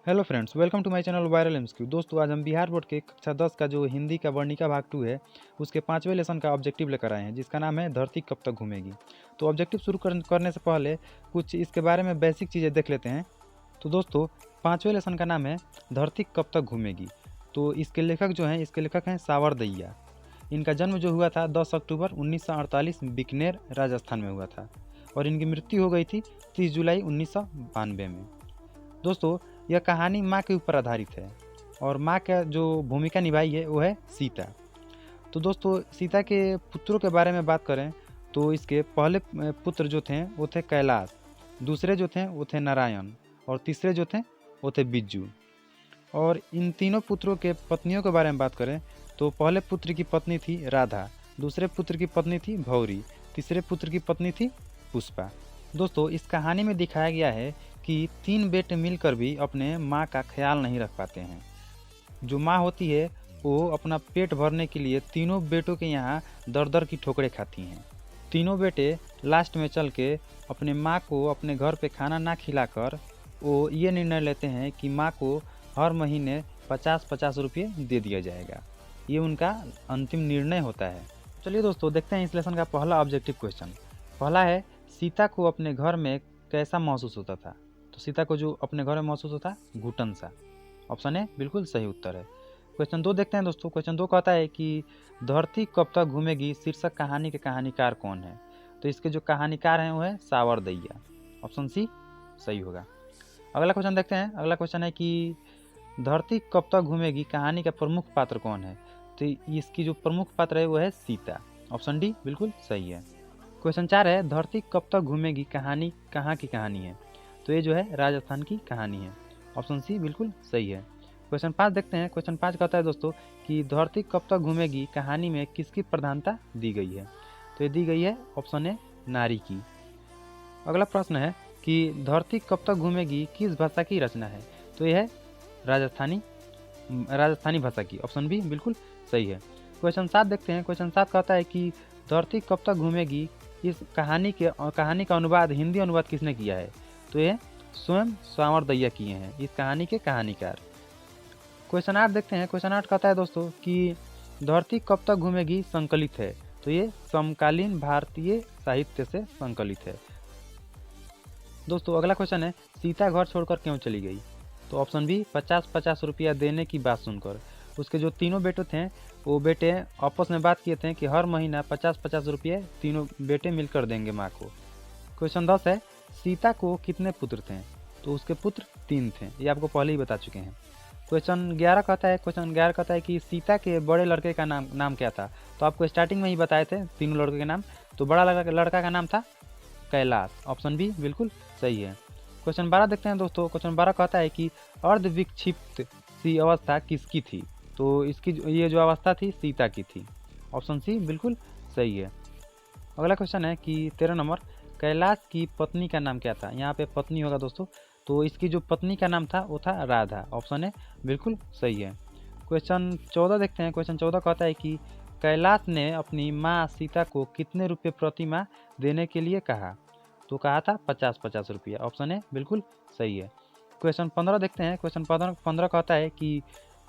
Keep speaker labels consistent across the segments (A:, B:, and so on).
A: Hello friends, welcome to my channel viral MCQ. दोस्तों, आज हम बिहार बोर्ड के कक्षा 10 का जो हिंदी का वर्णिका भाग 2 है, उसके 5वें लेसन का ऑब्जेक्टिव लेकर आए हैं, जिसका नाम है धरती कब तक घूमेगी। तो ऑब्जेक्टिव शुरू करने से पहले कुछ इसके बारे में बेसिक चीज़ें देख लेते हैं। तो दोस्तों, 5वें लेसन का नाम है धरती कब तक घूमेगी। तो इसके लेखक हैं सावरदइया। इनका जन्म जो हुआ था 10 अक्टूबर 1948 बीकानेर राजस्थान में हुआ था, और इनकी मृत्यु हो गई थी 30 जुलाई 1992 में। दोस्तों, यह कहानी माँ के ऊपर आधारित है, और माँ का जो भूमिका निभाई है वो है सीता। तो दोस्तों, सीता के पुत्रों के बारे में बात करें तो इसके पहले पुत्र जो थे वो थे कैलाश, दूसरे जो थे वो थे नारायण, और तीसरे जो थे वो थे बिज्जू। और इन तीनों पुत्रों के पत्नियों के बारे में बात करें तो पहले पुत्र की पत्नी थी राधा, दूसरे पुत्र की पत्नी थी भौरी, तीसरे पुत्र की पत्नी थी पुष्पा। दोस्तों, इस कहानी में दिखाया गया है कि 3 बेटे मिलकर भी अपने माँ का ख्याल नहीं रख पाते हैं। जो माँ होती है वो अपना पेट भरने के लिए तीनों बेटों के यहाँ दर दर की ठोकरें खाती हैं। तीनों बेटे लास्ट में चल के अपने माँ को अपने घर पे खाना ना खिलाकर वो ये निर्णय लेते हैं कि माँ को हर महीने 50-50 रुपये दे दिया जाएगा। ये उनका अंतिम निर्णय होता है। चलिए दोस्तों, देखते हैं इस लेसन का पहला ऑब्जेक्टिव क्वेश्चन। पहला है, सीता को अपने घर में कैसा महसूस होता था। तो सीता को जो अपने घर में महसूस होता, घुटन सा। ऑप्शन ए बिल्कुल सही उत्तर है। क्वेश्चन 2 देखते हैं दोस्तों। क्वेश्चन 2 कहता है कि धरती कब तक घूमेगी शीर्षक कहानी के कहानीकार कौन है। तो इसके जो कहानीकार हैं वो है सावरदइया। ऑप्शन सी सही होगा। अगला क्वेश्चन देखते हैं। अगला क्वेश्चन है कि धरती कब तक घूमेगी कहानी का प्रमुख पात्र कौन है। तो इसकी जो प्रमुख पात्र है वो है सीता। ऑप्शन डी बिल्कुल सही है। क्वेश्चन 4 है, धरती कब तक घूमेगी कहानी कहाँ की कहानी है। तो ये जो है राजस्थान की कहानी है। ऑप्शन सी बिल्कुल सही है। क्वेश्चन 5 देखते हैं। क्वेश्चन 5 कहता है दोस्तों कि धरती कब तक घूमेगी कहानी में किसकी प्रधानता दी गई है। तो ये दी गई है ऑप्शन ए नारी की। अगला प्रश्न है कि धरती कब तक घूमेगी किस भाषा की रचना है। तो यह है राजस्थानी भाषा की। ऑप्शन बी बिल्कुल सही है। क्वेश्चन 7 देखते हैं। क्वेश्चन 7 कहता है कि धरती कब तक घूमेगी इस कहानी का अनुवाद, हिंदी अनुवाद किसने किया है। तो ये स्वयं सावरदइया किए हैं, इस कहानी के कहानीकार। क्वेश्चन 8 देखते हैं। क्वेश्चन 8 कहता है दोस्तों कि धरती कब तक घूमेगी संकलित है। तो ये समकालीन भारतीय साहित्य से संकलित है। दोस्तों, अगला क्वेश्चन है, सीता घर छोड़कर क्यों चली गई। तो ऑप्शन बी 50-50 रुपया देने की बात सुनकर। उसके जो तीनों बेटे थे वो बेटे आपस में बात किए थे कि हर महीना 50-50 रुपये तीनों बेटे मिलकर देंगे माँ को। क्वेश्चन 10 है, सीता को कितने पुत्र थे। तो उसके पुत्र 3 थे, ये आपको पहले ही बता चुके हैं। क्वेश्चन 11 कहता है कि सीता के बड़े लड़के का नाम क्या था। तो आपको स्टार्टिंग में ही बताए थे तीनों लड़के के नाम। तो बड़ा लड़का का नाम था कैलाश। ऑप्शन बी बिल्कुल सही है। क्वेश्चन 12 देखते हैं दोस्तों। क्वेश्चन 12 कहता है कि अर्धविक्षिप्त सी अवस्था किसकी थी। तो इसकी ये जो अवस्था थी सीता की थी। ऑप्शन सी बिल्कुल सही है। अगला क्वेश्चन है कि 13 नंबर, कैलाश की पत्नी का नाम क्या था। यहाँ पे पत्नी होगा दोस्तों। तो इसकी जो पत्नी का नाम था वो था राधा। ऑप्शन है बिल्कुल सही है। क्वेश्चन 14 देखते हैं। क्वेश्चन 14 कहता है कि कैलाश ने अपनी माँ सीता को कितने रुपये प्रति माह देने के लिए कहा। तो कहा था 50-50 रुपया। ऑप्शन है बिल्कुल सही है। क्वेश्चन 15 देखते हैं। क्वेश्चन 15 कहता है कि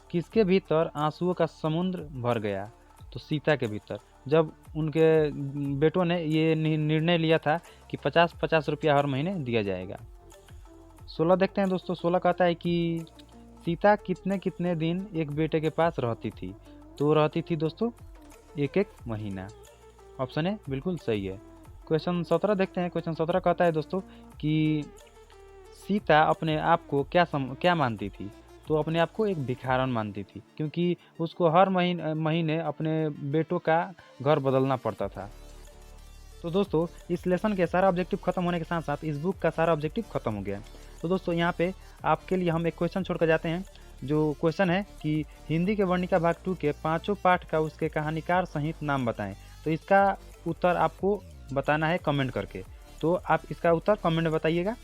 A: किसके भीतर आंसुओं का समुद्र भर गया। तो सीता के भीतर, जब उनके बेटों ने ये निर्णय लिया था कि 50-50 रुपया हर महीने दिया जाएगा। 16 देखते हैं दोस्तों। 16 कहता है कि सीता कितने कितने दिन एक बेटे के पास रहती थी। तो रहती थी दोस्तों 1-1 महीना। ऑप्शन है बिल्कुल सही है। क्वेश्चन 17 देखते हैं। क्वेश्चन 17 कहता है दोस्तों कि सीता अपने आप को क्या मानती थी। तो अपने आप को एक भिखारन मानती थी, क्योंकि उसको हर महीने अपने बेटों का घर बदलना पड़ता था। तो दोस्तों, इस लेसन के सारा ऑब्जेक्टिव खत्म होने के साथ साथ इस बुक का सारा ऑब्जेक्टिव खत्म हो गया। तो दोस्तों, यहाँ पे आपके लिए हम एक क्वेश्चन छोड़कर जाते हैं। जो क्वेश्चन है कि हिंदी के वर्णिका भाग 2 के 5 पाठ का उसके कहानीकार सहित नाम बताएं। तो इसका उत्तर आपको बताना है कमेंट करके। तो आप इसका उत्तर कमेंट में बताइएगा।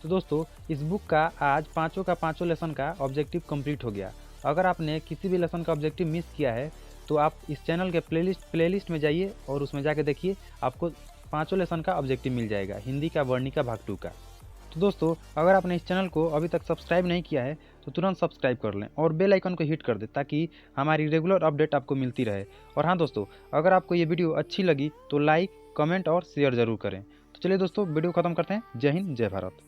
A: तो दोस्तों, इस बुक का आज 5 का 5 लेसन का ऑब्जेक्टिव कंप्लीट हो गया। अगर आपने किसी भी लेसन का ऑब्जेक्टिव मिस किया है तो आप इस चैनल के प्लेलिस्ट में जाइए और उसमें जाके देखिए, आपको 5 लेसन का ऑब्जेक्टिव मिल जाएगा हिंदी का वर्णिका भाग 2 का। तो दोस्तों अगर आपने इस चैनल को अभी तक सब्सक्राइब नहीं किया है तो तुरंत सब्सक्राइब कर लें और बेल आइकन को हिट कर दें ताकि हमारी रेगुलर अपडेट आपको मिलती रहे। और हाँ दोस्तों, अगर आपको ये वीडियो अच्छी लगी तो लाइक, कमेंट और शेयर ज़रूर करें। तो चलिए दोस्तों वीडियो ख़त्म करते हैं। जय हिंद, जय भारत।